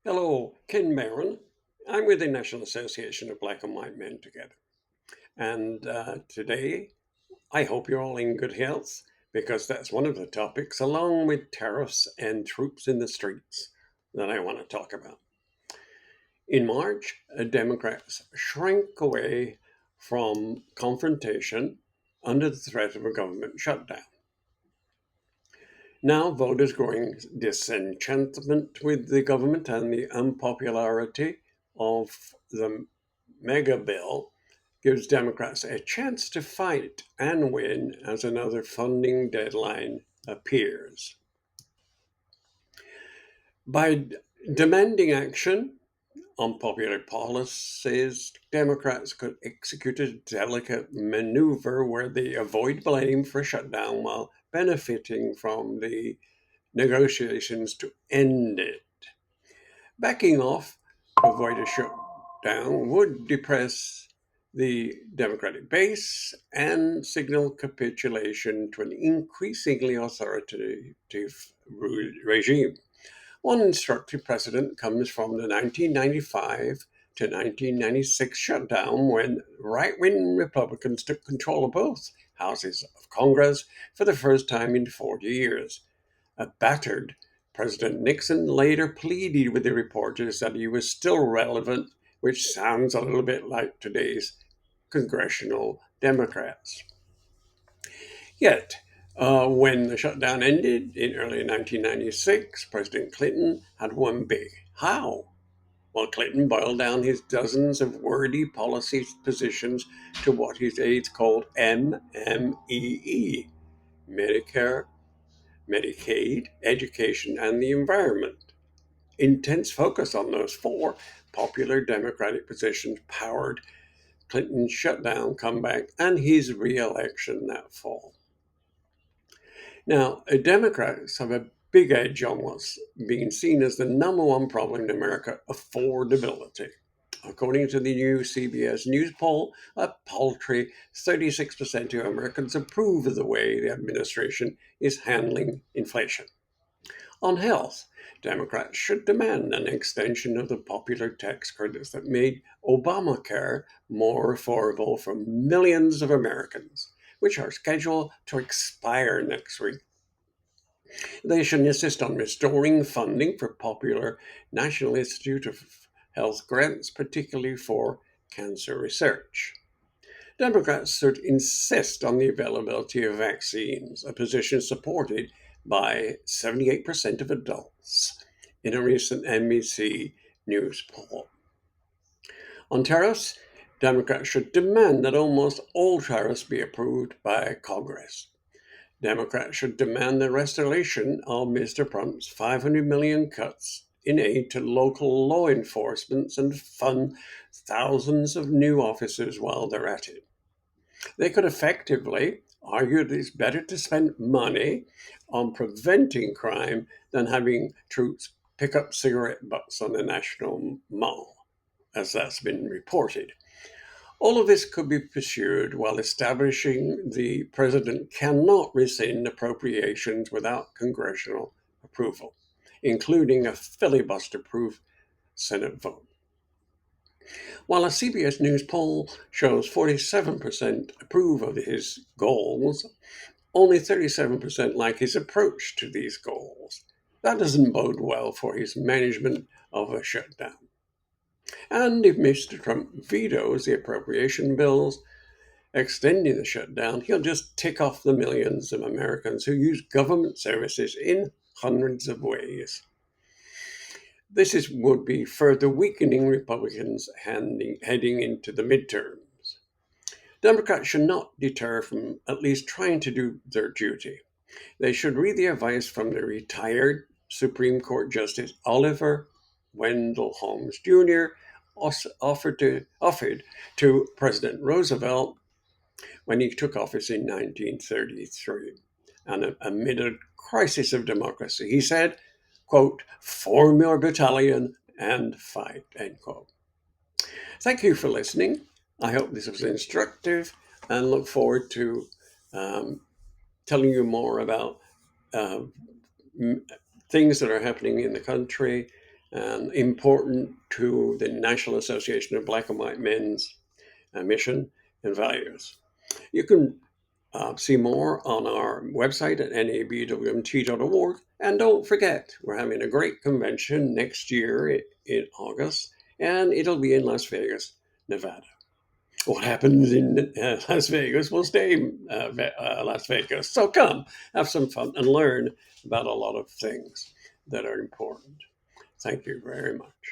Hello, Ken Barron. I'm with the National Association of Black and White Men Together. And today, I hope you're all in good health because that's one of the topics, along with tariffs and troops in the streets, that I want to talk about. In March, Democrats shrank away from confrontation under the threat of a government shutdown. Now, voters' growing disenchantment with the government and the unpopularity of the mega bill gives Democrats a chance to fight and win as another funding deadline appears. By demanding action on popular policies, Democrats could execute a delicate maneuver where they avoid blame for a shutdown while benefiting from the negotiations to end it. Backing off to avoid a shutdown would depress the Democratic base and signal capitulation to an increasingly authoritative regime. One instructive precedent comes from the 1995 to 1996 shutdown when right wing Republicans took control of both houses of Congress for the first time in 40 years. A battered President Nixon later pleaded with the reporters that he was still relevant, which sounds a little bit like today's congressional Democrats. Yet, when the shutdown ended in early 1996, President Clinton had won big. How? Well, Clinton boiled down his dozens of wordy policy positions to what his aides called MMEE: Medicare, Medicaid, education, and the environment. Intense focus on those four popular Democratic positions powered Clinton's shutdown comeback and his re-election that fall. Now, Democrats have a big edge on what's being seen as the number one problem in America: affordability. According to the new CBS News poll, a paltry 36% of Americans approve of the way the administration is handling inflation. On health, Democrats should demand an extension of the popular tax credits that made Obamacare more affordable for millions of Americans, which are scheduled to expire next week. They should insist on restoring funding for popular National Institute of Health grants, particularly for cancer research. Democrats should insist on the availability of vaccines, a position supported by 78% of adults in a recent NBC News poll. On tariffs, Democrats should demand that almost all tariffs be approved by Congress. Democrats should demand the restoration of Mr. Trump's 500 million cuts in aid to local law enforcement and fund thousands of new officers while they're at it. They could effectively argue that it's better to spend money on preventing crime than having troops pick up cigarette butts on the National Mall, as that's been reported. All of this could be pursued while establishing the president cannot rescind appropriations without congressional approval, including a filibuster proof Senate vote. While a CBS News poll shows 47% approve of his goals, only 37% like his approach to these goals. That doesn't bode well for his management of a shutdown. And if Mr. Trump vetoes the appropriation bills extending the shutdown, he'll just tick off the millions of Americans who use government services in hundreds of ways. Would be further weakening Republicans heading into the midterms. Democrats should not deter from at least trying to do their duty. They should read the advice from the retired Supreme Court Justice Oliver Wendell Holmes Jr. offered to President Roosevelt when he took office in 1933. And amid a crisis of democracy, he said, quote, "Form your battalion and fight," end quote. Thank you for listening. I hope this was instructive and look forward to um, telling you more about uh, things that are happening in the country and important to the National Association of Black and White Men's mission and values. You can see more on our website at nabwmt.org. And don't forget, we're having a great convention next year in August, and it'll be in Las Vegas, Nevada. What happens in Las Vegas will stay in Las Vegas. So come, have some fun, and learn about a lot of things that are important. Thank you very much.